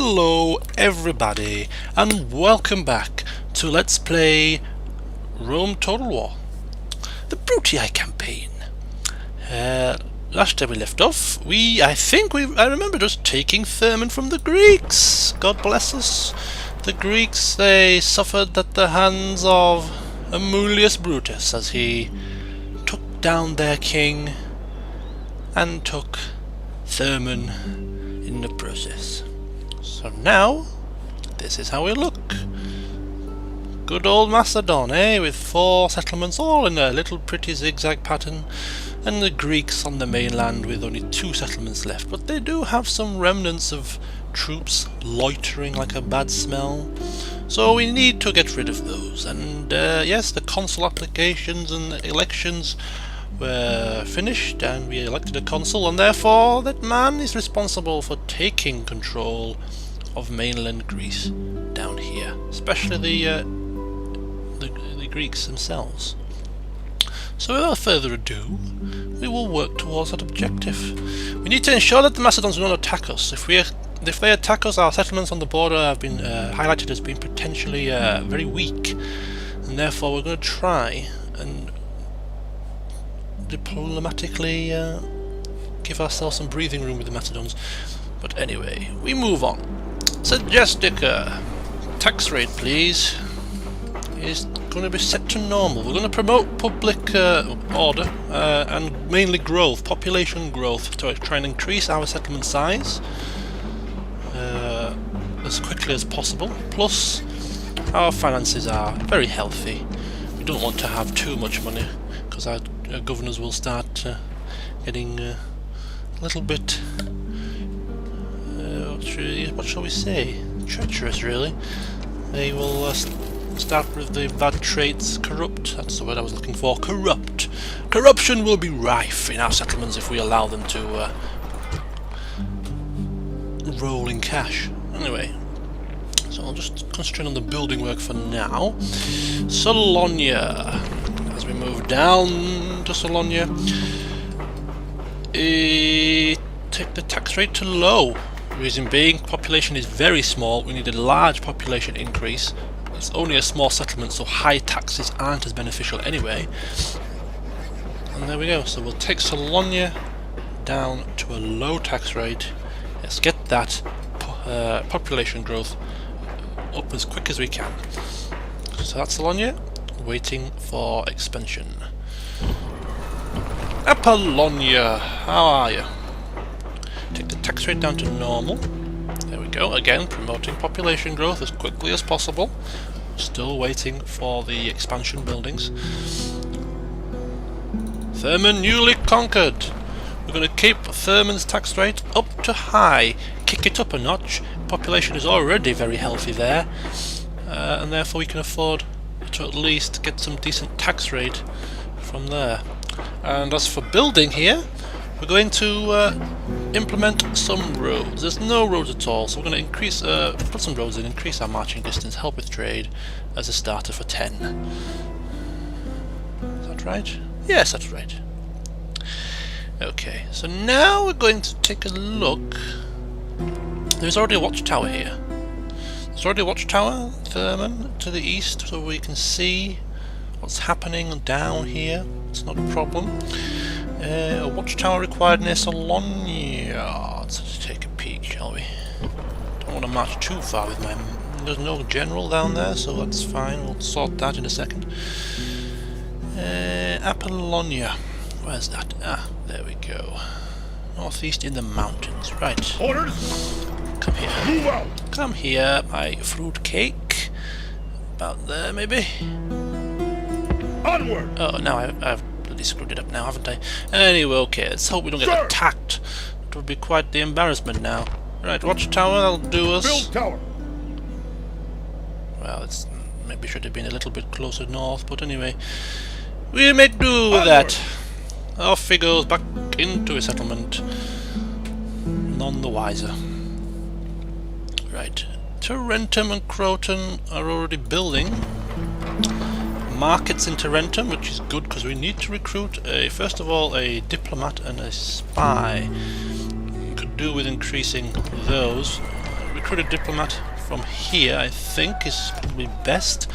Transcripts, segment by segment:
Hello everybody and welcome back to Let's Play Rome Total War, the Brutii campaign. Last time we left off, I remember just taking Thermon from the Greeks. God bless us. The Greeks, they suffered at the hands of Amulius Brutus as he took down their king and took Thermon in the process. So now, this is how we look. Good old Macedon, eh? With 4 settlements all in a little pretty zigzag pattern, and the Greeks on the mainland with only 2 settlements left. But they do have some remnants of troops loitering like a bad smell. So we need to get rid of those. And yes, the consul applications and elections were finished, and we elected a consul, and therefore that man is responsible for taking control of mainland Greece down here, especially the Greeks themselves. So without further ado, we will work towards that objective. We need to ensure that the Macedons will not attack us. If they attack us, our settlements on the border have been highlighted as being potentially very weak, and therefore we're going to try and diplomatically give ourselves some breathing room with the Macedons. But anyway, we move on. Suggestica, tax rate please, is going to be set to normal. We're going to promote public order and mainly growth, population growth, to try and increase our settlement size as quickly as possible. Plus, our finances are very healthy. We don't want to have too much money, because our governors will start getting a little bit, what shall we say, treacherous really. They will start with the bad traits, corrupt, that's the word I was looking for, corrupt. Corruption will be rife in our settlements if we allow them to roll in cash. Anyway, so I'll just concentrate on the building work for now. Salonia. As we move down to Salonia, take the tax rate to low. Reason being, population is very small. We need a large population increase. It's only a small settlement, so high taxes aren't as beneficial anyway. And there we go. So we'll take Salonia down to a low tax rate. Let's get that population growth up as quick as we can. So that's Salonia, waiting for expansion. Apollonia, how are you? Take the tax rate down to normal. There we go, again promoting population growth as quickly as possible. Still waiting for the expansion buildings. Thermon newly conquered. We're going to keep Thermon's tax rate up to high, kick it up a notch. Population is already very healthy there, and therefore we can afford to at least get some decent tax rate from there. And as for building here, we're going to implement some roads. There's no roads at all, so we're going to increase, put some roads in, increase our marching distance, help with trade as a starter for 10. Is that right? Yes, that's right. Okay, so now we're going to take a look. There's already a watchtower here. There's already a watchtower, Thermon, to the east, so we can see what's happening down here. It's not a problem. A watchtower required near Salonia. Let's take a peek, shall we? Don't want to march too far with my... There's no general down there, so that's fine. We'll sort that in a second. Apollonia. Where's that? Ah, there we go. Northeast in the mountains. Right. Orders. Come here. Move out. Come here, my fruit cake. About there, maybe. Onward. Oh, now I've bloody screwed it up now, haven't I? Anyway, okay, let's hope we don't get attacked. It would be quite the embarrassment now. Right, watchtower, that'll do us. Build tower. Well, it's maybe should have been a little bit closer north, but anyway. We may do with that. Off he goes back into a settlement. None the wiser. Right. Tarentum and Croton are already building markets in Tarentum, which is good because we need to recruit first of all a diplomat and a spy. We could do with increasing those recruit a diplomat from here, I think, is probably best.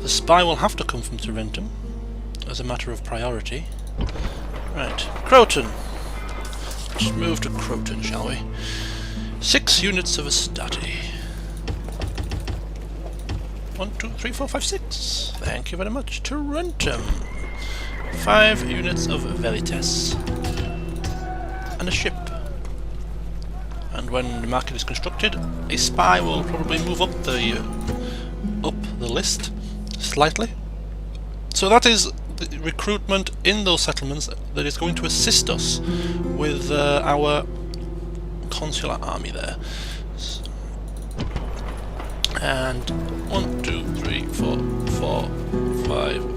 The spy will have to come from Tarentum, as a matter of priority. Right, Croton. Let's move to Croton, shall we? 6 units of Astati. 1, 2, 3, 4, 5, 6. Thank you very much. Tarentum. 5 units of Veritas. And a ship. And when the market is constructed, a spy will probably move up the list slightly. So that is the recruitment in those settlements that is going to assist us with our consular army there. And 1, 2, 3, 4, 5.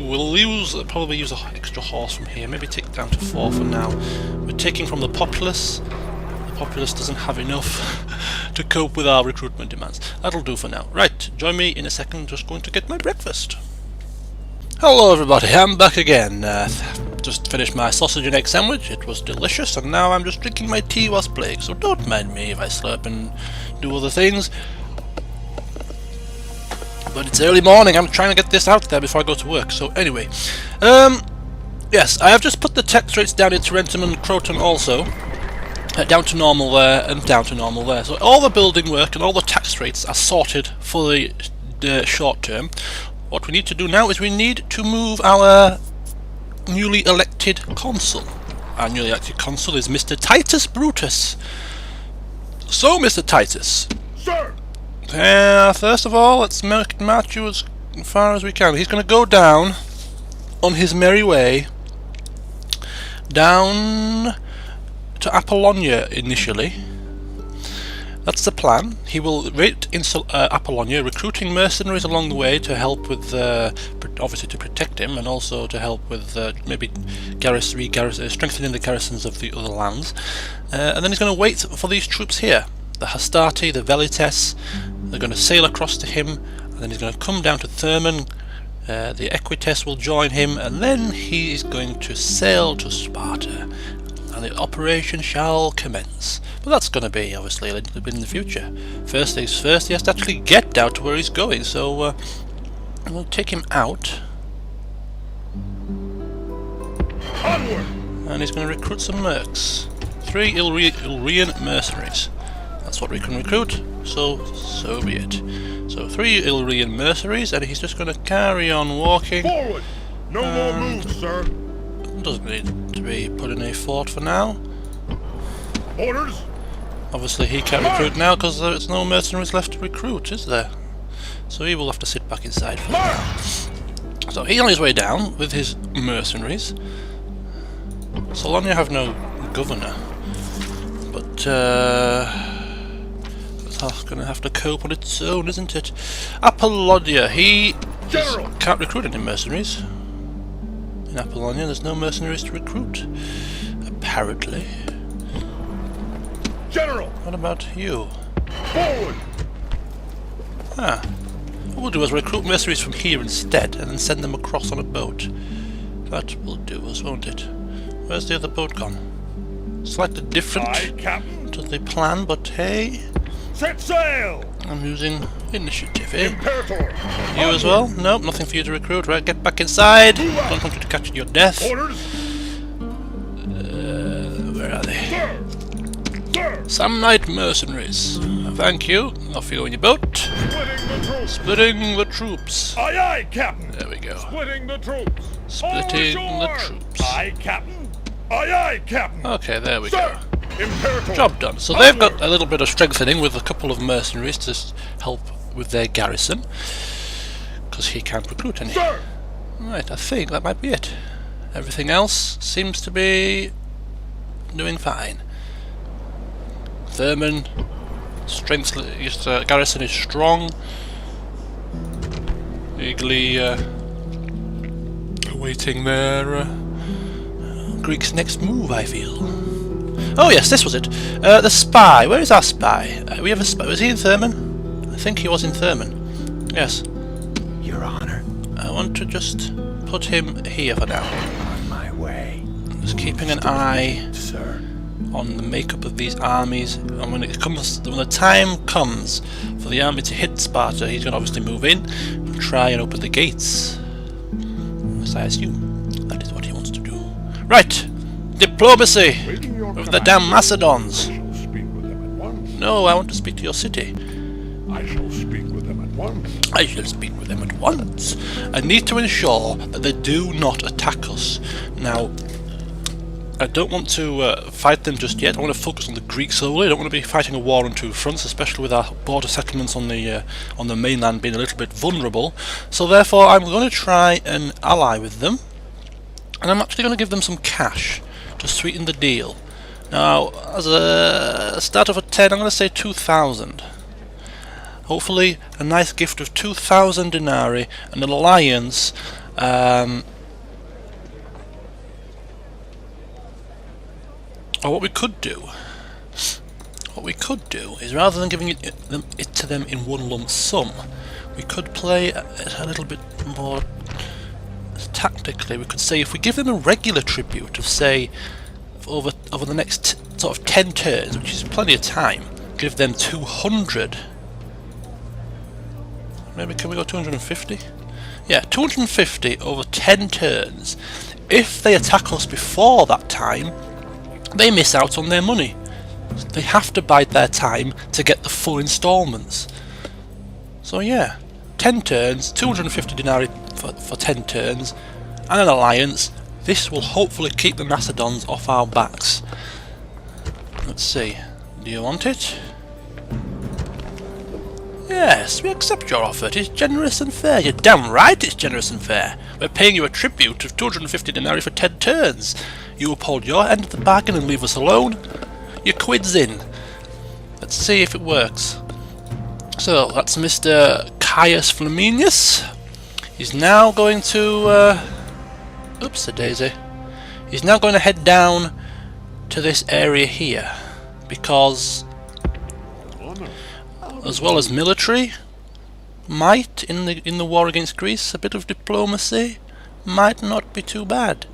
We'll probably use an extra horse from here. Maybe take it down to 4 for now. We're taking from the populace. The populace doesn't have enough to cope with our recruitment demands. That'll do for now. Right, join me in a second. Just going to get my breakfast. Hello everybody, I'm back again. Just finished my sausage and egg sandwich. It was delicious, and now I'm just drinking my tea whilst playing, so don't mind me if I slurp and do other things. But it's early morning, I'm trying to get this out there before I go to work. So anyway, yes, I have just put the tax rates down in Tarentum and Croton also. Down to normal there and down to normal there. So all the building work and all the tax rates are sorted for the short term. What we need to do now is we need to move our newly elected consul. Our newly elected consul is Mr. Titus Brutus. So, Mr. Titus. Sir! First of all, let's march you as far as we can. He's going to go down on his merry way down to Apollonia initially. That's the plan. He will wait in Apollonia, recruiting mercenaries along the way to help with, obviously to protect him, and also to help with maybe strengthening the garrisons of the other lands. And then he's going to wait for these troops here. The Hastati, the Velites, they're going to sail across to him, and then he's going to come down to Thermon. The Equites will join him, and then he is going to sail to Sparta, and the operation shall commence. But that's going to be obviously a little bit in the future. First things first, he has to actually get down to where he's going, so we'll take him out. Onward! And he's going to recruit some mercs. 3 Illyrian mercenaries. That's what we can recruit, so be it. So 3 Illyrian mercenaries, and he's just going to carry on walking. Forward! No more moves, sir. Doesn't need to be put in a fort for now. Orders! Obviously he can't recruit now because there's no mercenaries left to recruit, is there? So he will have to sit back inside for now. So he's on his way down with his mercenaries. Salonia have no governor, but that's going to have to cope on its own, isn't it? Apollonia, he can't recruit any mercenaries. In Apollonia, there's no mercenaries to recruit, apparently. General! What about you? Forward! What we'll do is recruit mercenaries from here instead, and then send them across on a boat. That will do us, won't it? Where's the other boat gone? Slightly different to the plan, but hey... Set sail! I'm using initiative, eh? Imperator! You as well? Nope, nothing for you to recruit. Right, get back inside. Don't want you to catch your death. Orders! Where are they? Sir! Sir! Samnite mercenaries. Thank you. Off you go in your boat. Splitting the troops! Splitting the troops. Aye, aye, Captain! There we go. Splitting the troops! Splitting the troops. Aye, Captain! Aye, aye, Captain! Okay, there we Sir! go. Imperator! Job done. So they've got a little bit of strengthening with a couple of mercenaries to help with their garrison, because he can't recruit any. Sir! Right, I think that might be it. Everything else seems to be doing fine. Thermon, strength, garrison is strong. Eagerly awaiting their Greek's next move, I feel. Oh yes, this was it. The spy. Where is our spy? We have a spy. Was he in Thermon? I think he was in Thermon. Yes. Your Honor. I want to just put him here for now. On my way. Just keeping an eye Sir. on the makeup of these armies, and when the time comes for the army to hit Sparta, he's going to obviously move in and try and open the gates. As I assume that is what he wants to do. Right, diplomacy with the damn Macedons. I shall speak with them at once. No, I want to speak to your city. I shall speak with them at once. I shall speak with them at once. I need to ensure that they do not attack us. Now, I don't want to fight them just yet. I want to focus on the Greeks solely. I don't want to be fighting a war on two fronts, especially with our border settlements on the mainland being a little bit vulnerable. So therefore, I'm going to try and ally with them, and I'm actually going to give them some cash to sweeten the deal. Now, as a start of a 10, I'm going to say 2,000. Hopefully, a nice gift of 2,000 denarii, an alliance. Or what we could do is, rather than giving it to them in one lump sum, we could play it a little bit more tactically. We could say, if we give them a regular tribute of, say, over the next sort of 10 turns, which is plenty of time, give them 200. Maybe can we go 250? Yeah, 250 over 10 turns. If they attack us before that time, they miss out on their money. They have to bide their time to get the full installments. So yeah, 10 turns, 250 denarii for 10 turns, and an alliance. This will hopefully keep the Macedons off our backs. Let's see, do you want it? Yes, we accept your offer. It is generous and fair. You're damn right it's generous and fair. We're paying you a tribute of 250 denarii for 10 turns. You uphold your end of the bargain and leave us alone. Your quid's in. Let's see if it works. So, that's Mr. Caius Flaminius. He's now going to... Oops-a-daisy. He's now going to head down to this area here, because... as well as military might in the war against Greece, a bit of diplomacy might not be too bad.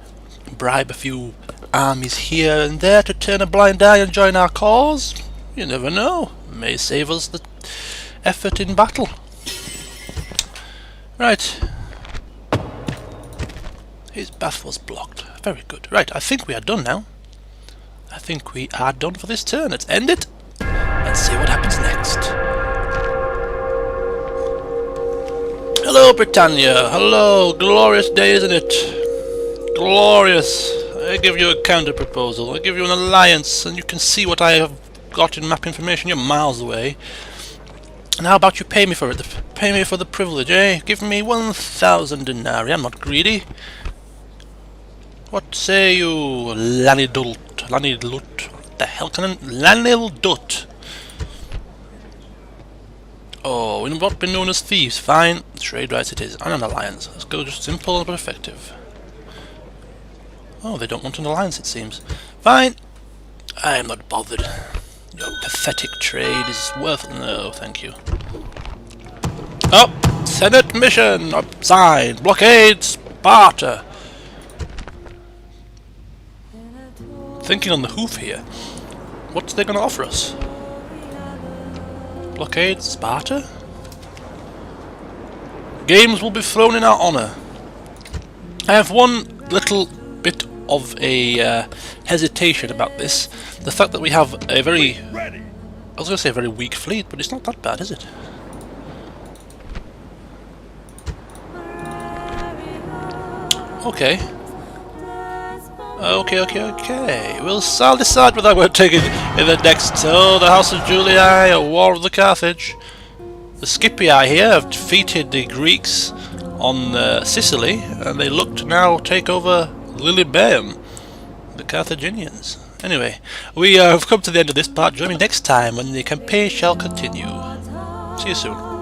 Bribe a few armies here and there to turn a blind eye and join our cause. You never know, may save us the effort in battle. Right, his bath was blocked. Very good. Right, I think we are done now. I think we are done for this turn. Let's end it. Let's see what happens next. Hello, Britannia. Hello. Glorious day, isn't it? Glorious. I give you a counter proposal. I give you an alliance, and you can see what I have got in map information. You're miles away. And how about you pay me for it? Pay me for the privilege, eh? Give me 1,000 denarii. I'm not greedy. What say you, Lanidult? Lanilut? What the hell can I... Lanildut? Oh, in what been known as thieves. Fine. Trade rights it is. And an alliance. Let's go just simple but effective. Oh, they don't want an alliance, it seems. Fine. I am not bothered. Your pathetic trade is worth... No, thank you. Oh! Senate mission! Signed! Blockade Sparta! Thinking on the hoof here. What's they going to offer us? Blockade Sparta? Games will be thrown in our honour. I have one little bit of a hesitation about this. The fact that we have a very... Ready. I was going to say a very weak fleet, but it's not that bad, is it? Okay. Okay. I'll decide whether I will take it in the next... Oh, the House of Julii, a war of the Carthage. The Scipii here have defeated the Greeks on Sicily, and they look to now take over Lilybaeum, the Carthaginians. Anyway, we have come to the end of this part. Join me next time when the campaign shall continue. See you soon.